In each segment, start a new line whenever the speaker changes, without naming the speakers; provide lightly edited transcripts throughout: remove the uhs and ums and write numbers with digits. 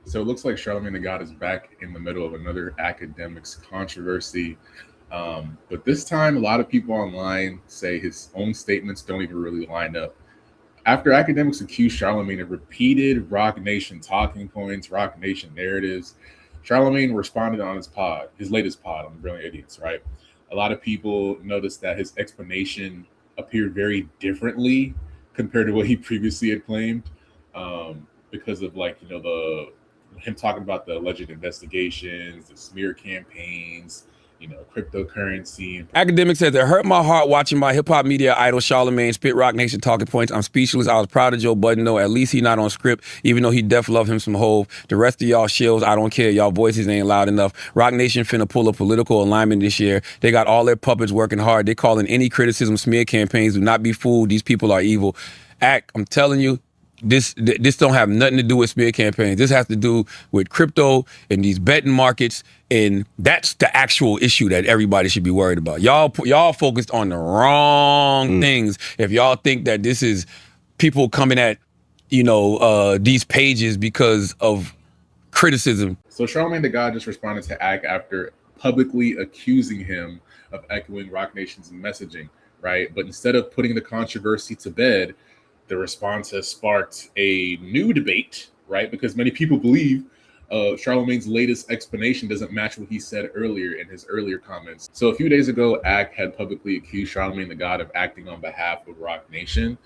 So it looks like Charlamagne Tha God is back in the middle of another academics controversy. But this time, a lot of people online say his own statements don't even really line up. After academics accused Charlamagne of repeated Rock Nation talking points, Rock Nation narratives, Charlamagne responded on his latest pod on the Brilliant Idiots, right? A lot of people noticed that his explanation appeared very differently compared to what he previously had claimed, because of the him talking about the alleged investigations, the smear campaigns, cryptocurrency.
Akademiks says, it hurt my heart watching my hip-hop media idol Charlamagne spit Rock Nation talking points. I'm speechless. I was proud of Joe Budden, though. At least he not on script, even though he def love him some Hove. The rest of y'all shills, I don't care. Y'all voices ain't loud enough. Rock Nation finna pull a political alignment this year. They got all their puppets working hard. They calling any criticism smear campaigns. Do not be fooled. These people are evil. I'm telling you, this don't have nothing to do with smear campaigns. This has to do with crypto and these betting markets, and that's the actual issue that everybody should be worried about. Y'all focused on the wrong things if y'all think that this is people coming at these pages because of criticism.
So Charlamagne Tha God just responded to Ak after publicly accusing him of echoing Rock Nation's messaging, right? But instead of putting the controversy to bed, the response has sparked a new debate, right? Because many people believe Charlamagne's latest explanation doesn't match what he said earlier in his earlier comments. So a few days ago, Ak had publicly accused Charlamagne Tha God of acting on behalf of Rock Nation.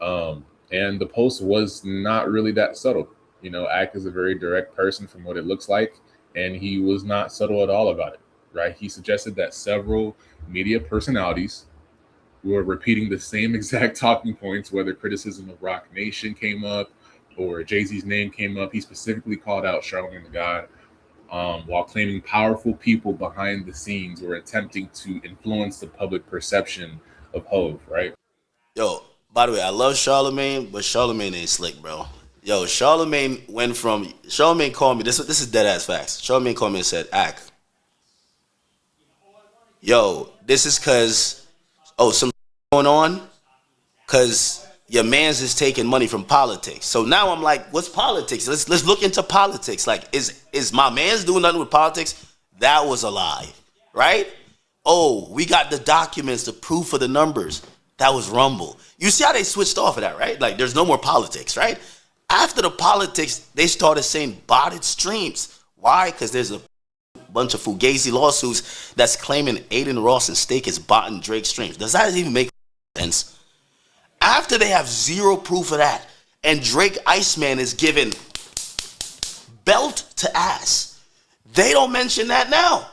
And the post was not really that subtle. Ak is a very direct person from what it looks like, and he was not subtle at all about it, right? He suggested that several media personalities were repeating the same exact talking points, whether criticism of Rock Nation came up or Jay-Z's name came up. He specifically called out Charlamagne Tha God, while claiming powerful people behind the scenes were attempting to influence the public perception of Hove, right?
Yo, by the way, I love Charlamagne, but Charlamagne ain't slick, bro. Yo, Charlamagne called me, this is dead ass facts. Charlamagne called me and said, Ak, yo, this is cause some going on because your man's is taking money from politics. So now I'm like, what's politics? Let's look into politics. Like, is my man's doing nothing with politics? That was a lie, right? Oh, we got the documents, the proof of the numbers. That was Rumble. You see how they switched off of that, right? Like, there's no more politics, right? After the politics, they started saying botted streams. Why? Because there's a bunch of Fugazi lawsuits that's claiming Aiden Ross and Stake is botting Drake streams. Does that even make sense? After they have zero proof of that, and Drake Iceman is given belt to ass, they don't mention that now.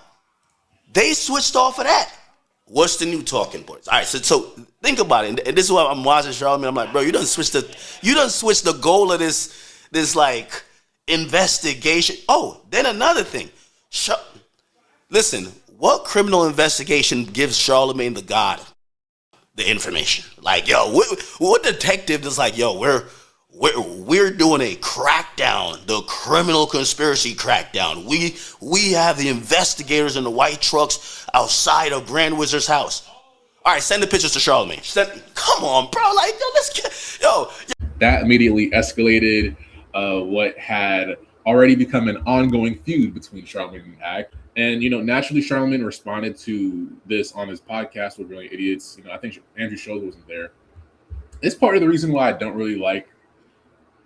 They switched off of that. What's the new talking points? All right, so think about it. And this is why I'm watching Charlamagne. I'm like, bro, you done switch the goal of this like investigation. Oh, then another thing. Listen, what criminal investigation gives Charlamagne Tha God the information? Like, yo, what detective is like, yo, we're doing a crackdown, the criminal conspiracy crackdown. We have the investigators in the white trucks outside of Grand Wizard's house. All right, send the pictures to Charlamagne. Come on, bro. Like, yo,
That immediately escalated what had already become an ongoing feud between Charlamagne and Ak. And, naturally, Charlamagne responded to this on his podcast with Brilliant Idiots. I think Andrew Schultz wasn't there. It's part of the reason why I don't really like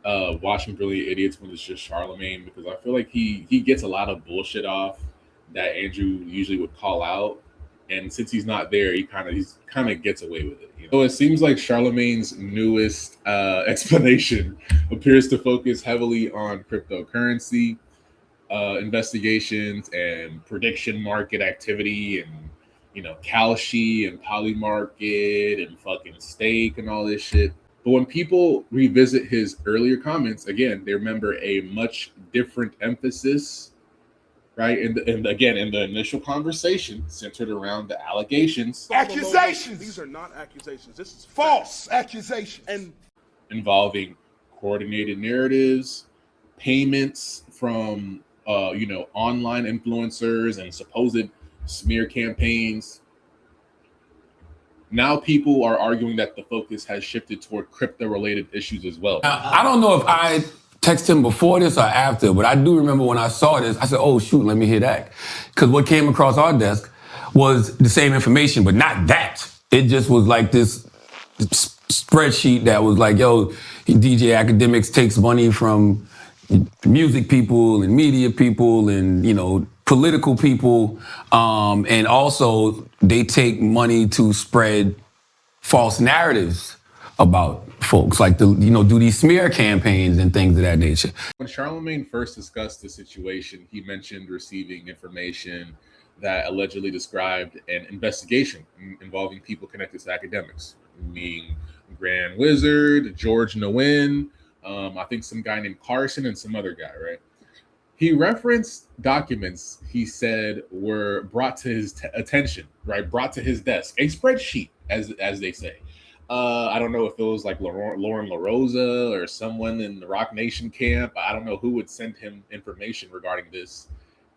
watching Brilliant Idiots when it's just Charlamagne, because I feel like he gets a lot of bullshit off that Andrew usually would call out. And since he's not there, he kind of gets away with it. So it seems like Charlamagne's newest explanation appears to focus heavily on cryptocurrency investigations and prediction market activity, and Kalshi and Polymarket and fucking Stake and all this shit. But when people revisit his earlier comments, again, they remember a much different emphasis, right? And again, in the initial conversation centered around the allegations.
Accusations! These are not accusations. This is false accusations. And
involving coordinated narratives, payments from online influencers and supposed smear campaigns. Now people are arguing that the focus has shifted toward crypto-related issues as well.
I don't know if I text him before this or after, but I do remember when I saw this, I said, oh shoot, let me hear that. Because what came across our desk was the same information, but not that. It just was like this spreadsheet that was like, yo, DJ Akademiks takes money from music people and media people and, you know, political people. And also they take money to spread false narratives about folks, like do these smear campaigns and things of that nature.
When Charlamagne first discussed the situation, he mentioned receiving information that allegedly described an investigation involving people connected to Akademiks, meaning Grand Wizard, George Nguyen, I think some guy named Carson, and some other guy, right? He referenced documents he said were brought to his attention, right? Brought to his desk, a spreadsheet, as they say. I don't know if it was like Lauren LaRosa or someone in the Rock Nation camp. I don't know who would send him information regarding this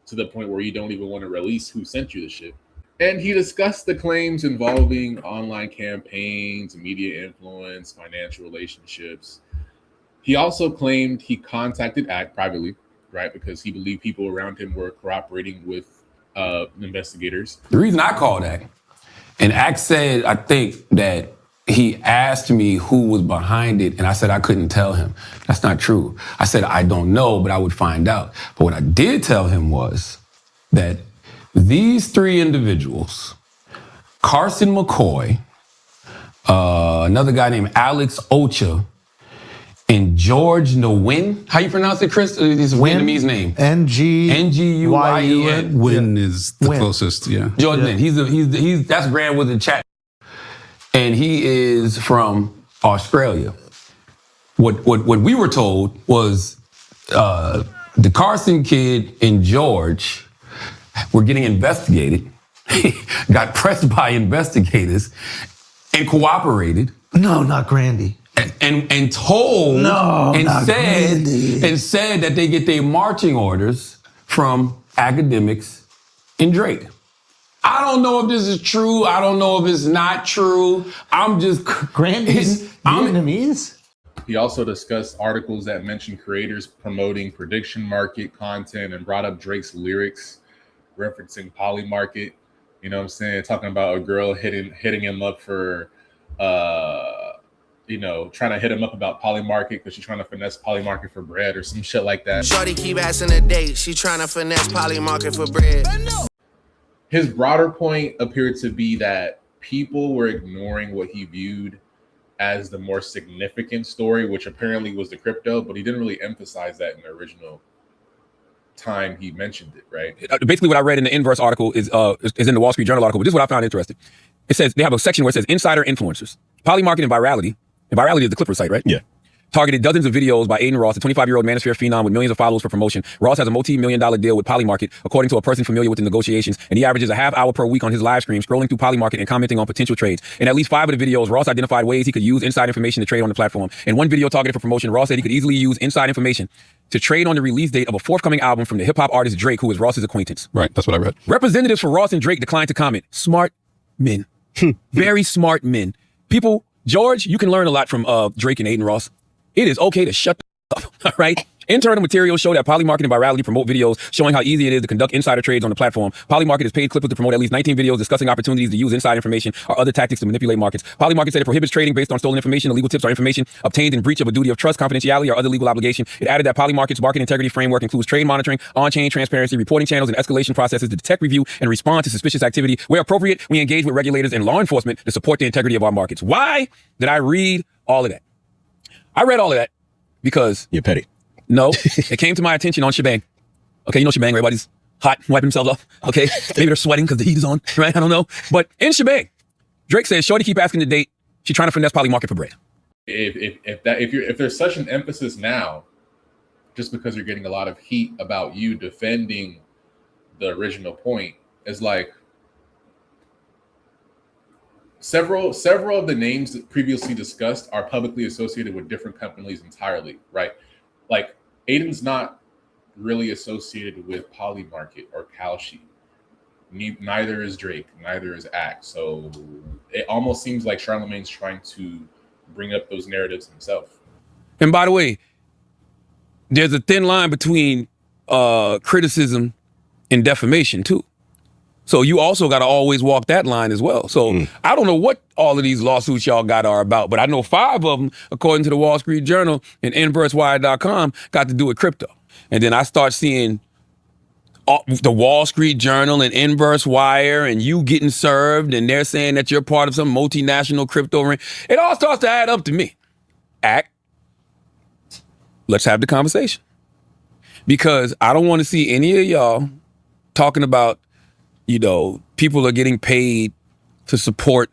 to the point where you don't even want to release who sent you the shit. And he discussed the claims involving online campaigns, media influence, financial relationships. He also claimed he contacted ACT privately, right? Because he believed people around him were cooperating with investigators.
The reason I called ACT, and ACT said, I think that he asked me who was behind it, and I said I couldn't tell him. That's not true. I said I don't know, but I would find out. But what I did tell him was that these three individuals, Carson McCoy, another guy named Alex Ocha, and George Nguyen. How you pronounce it, Chris? This Vietnamese name. Nguyen.
Nguyen is the closest, yeah.
George Nguyen. He's that's Grand Wizard chat. And he is from Australia. What we were told was the Carson kid and George were getting investigated, got pressed by investigators, and cooperated.
No, not Grandy.
And told and said that they get their marching orders from Akademiks and Drake. I don't know if this is true. I don't know if it's not true. I'm just
Grandy's Vietnamese.
He also discussed articles that mentioned creators promoting prediction market content and brought up Drake's lyrics, referencing Polymarket. You know what I'm saying? Talking about a girl hitting him up for, trying to hit him up about Polymarket because she's trying to finesse Polymarket for bread or some shit like that.
Shorty keep asking a date. She trying to finesse Polymarket for bread.
His broader point appeared to be that people were ignoring what he viewed as the more significant story, which apparently was the crypto, but he didn't really emphasize that in the original time he mentioned it, right?
Basically, what I read in the inverse article is in the Wall Street Journal article, but this is what I found interesting. It says they have a section where it says insider influencers, Polymarket and virality. And virality is the Clipper site, right?
Yeah.
Targeted dozens of videos by Aiden Ross, a 25-year-old manosphere phenom with millions of followers for promotion. Ross has a multi-million-dollar deal with Polymarket, according to a person familiar with the negotiations, and he averages a half hour per week on his live stream, scrolling through Polymarket and commenting on potential trades. In at least 5 of the videos, Ross identified ways he could use inside information to trade on the platform. In one video targeted for promotion, Ross said he could easily use inside information to trade on the release date of a forthcoming album from the hip-hop artist Drake, who is Ross's acquaintance.
Right, that's what I read.
Representatives for Ross and Drake declined to comment. Smart men. Very smart men. People, George, you can learn a lot from Drake and Aiden Ross. It is okay to shut the up, all right? Internal materials show that Polymarket and virality promote videos showing how easy it is to conduct insider trades on the platform. Polymarket has paid clippers to promote at least 19 videos discussing opportunities to use inside information or other tactics to manipulate markets. Polymarket said it prohibits trading based on stolen information, illegal tips, or information obtained in breach of a duty of trust, confidentiality, or other legal obligation. It added that Polymarket's market integrity framework includes trade monitoring, on-chain transparency, reporting channels, and escalation processes to detect, review, and respond to suspicious activity. Where appropriate, we engage with regulators and law enforcement to support the integrity of our markets. Why did I read all of that? I read all of that because
you're petty.
No, it came to my attention on Shebang. Okay, you know Shebang, everybody's hot, wiping themselves off. Okay, maybe they're sweating because the heat is on, right? I don't know. But in Shebang, Drake says, "Shorty keep asking to date. She trying to finesse Polymarket for bread."
If there's such an emphasis now, just because you're getting a lot of heat about you defending the original point, is like several of the names that previously discussed are publicly associated with different companies entirely, right? Like Aiden's not really associated with Polymarket or Kalshi. Neither is Drake, neither is Act. So it almost seems like Charlamagne's trying to bring up those narratives himself.
And by the way, there's a thin line between criticism and defamation too. So you also got to always walk that line as well. So I don't know what all of these lawsuits y'all got are about, but I know 5 of them, according to the Wall Street Journal and InverseWire.com, got to do with crypto. And then I start seeing the Wall Street Journal and Inverse Wire and you getting served, and they're saying that you're part of some multinational crypto ring. It all starts to add up to me. Let's have the conversation. Because I don't want to see any of y'all talking about, people are getting paid to support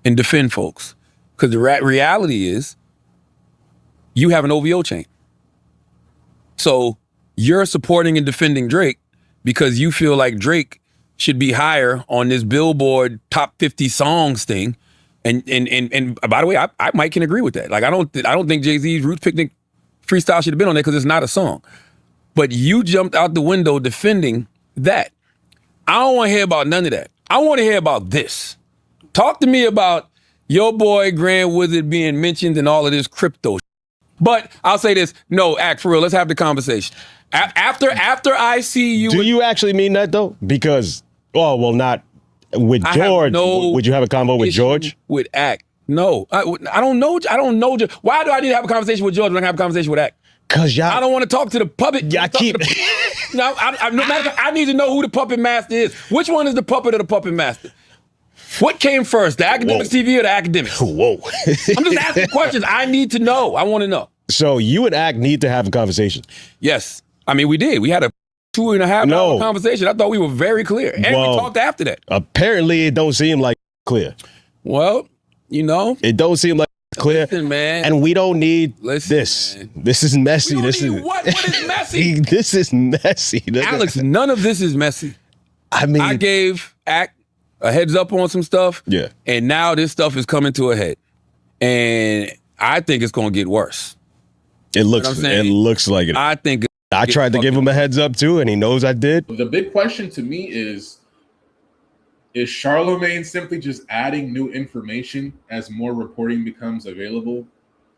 and defend folks. Because the reality is, you have an OVO chain. So you're supporting and defending Drake because you feel like Drake should be higher on this Billboard top 50 songs thing. And by the way, I Mike can agree with that. Like I don't think Jay-Z's Roots Picnic freestyle should have been on there because it's not a song. But you jumped out the window defending that. I don't want to hear about none of that. I want to hear about this. Talk to me about your boy Grand Wizard being mentioned and all of this crypto. But I'll say this. No, Act, for real, let's have the conversation. After I see you...
Do you actually mean that, though? Because, not with George. Would you have a convo with George?
With Act. No. I don't know. Why do I need to have a conversation with George when I have a conversation with Act?
Because y'all...
I don't want to talk to the puppet.
Yeah,
No, no matter fact, I need to know who the puppet master is. Which one is the puppet or the puppet master? What came first, the Akademiks TV or the Akademiks?
Whoa.
I'm just asking questions. I need to know. I want to know.
So you and Act need to have a conversation.
Yes. I mean, we did. We had a 2.5 hour conversation. I thought we were very clear. And we talked after that.
Apparently, it don't seem like clear.
Well,
It don't seem like clear.
Listen, man.
And we don't need this.
Man.
This is messy.
What is messy?
This is messy.
Alex, none of this is messy.
I mean,
I gave Act a heads up on some stuff.
Yeah.
And now this stuff is coming to a head. And I think it's going to get worse.
It looks like it.
I think
I tried to give him a heads up too, and he knows I did.
The big question to me is Charlamagne simply just adding new information as more reporting becomes available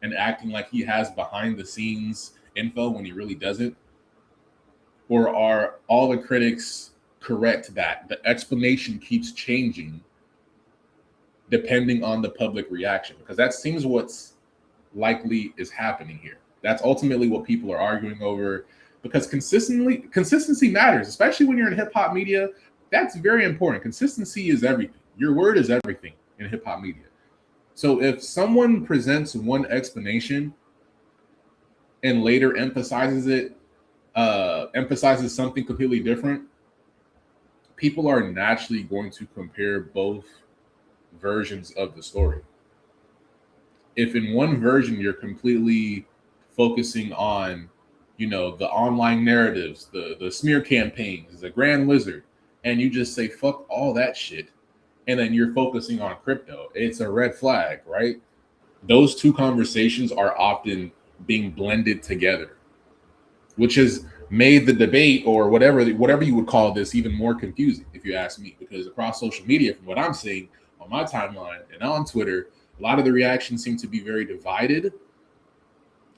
and acting like he has behind the scenes info when he really doesn't? Or are all the critics correct that the explanation keeps changing depending on the public reaction? Because that seems what's likely is happening here. That's ultimately what people are arguing over, because consistency matters, especially when you're in hip hop media. That's very important. Consistency is everything. Your word is everything in hip hop media. So if someone presents one explanation and later emphasizes something completely different, people are naturally going to compare both versions of the story. If in one version you're completely focusing on, the online narratives, the smear campaigns, the Grand Wizard, and you just say fuck all that shit, and then you're focusing on crypto, it's a red flag, right? Those two conversations are often being blended together, which has made the debate, or whatever you would call this, even more confusing, if you ask me. Because across social media, from what I'm seeing on my timeline and on Twitter, a lot of the reactions seem to be very divided,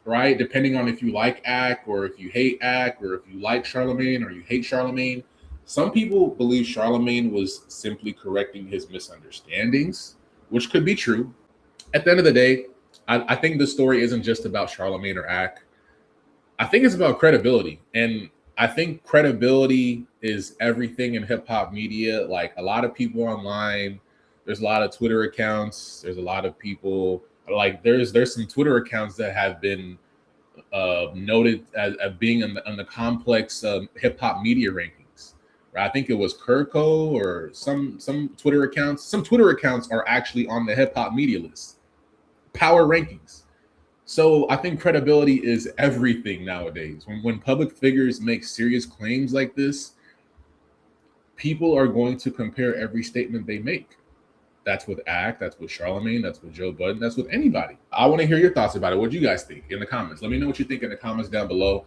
right? Depending on if you like Act or if you hate Act, or if you like Charlamagne or you hate Charlamagne. Some people believe Charlamagne was simply correcting his misunderstandings, which could be true. At the end of the day, I think the story isn't just about Charlamagne or Act. I think it's about credibility. And I think credibility is everything in hip hop media. Like, a lot of people online, there's a lot of Twitter accounts. There's a lot of people, like there's some Twitter accounts that have been noted as being on the complex hip hop media rankings. I think it was Kirko or some Twitter accounts. Some Twitter accounts are actually on the hip hop media list, power rankings. So I think credibility is everything nowadays. When public figures make serious claims like this, people are going to compare every statement they make. That's with Act, that's with Charlamagne, that's with Joe Budden, that's with anybody. I want to hear your thoughts about it. What do you guys think in the comments? Let me know what you think in the comments down below.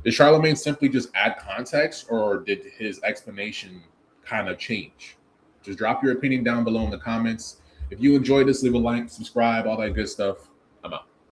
Did Charlamagne simply just add context, or did his explanation kind of change? Just drop your opinion down below in the comments. If you enjoyed this, leave a like, subscribe, all that good stuff. I'm out.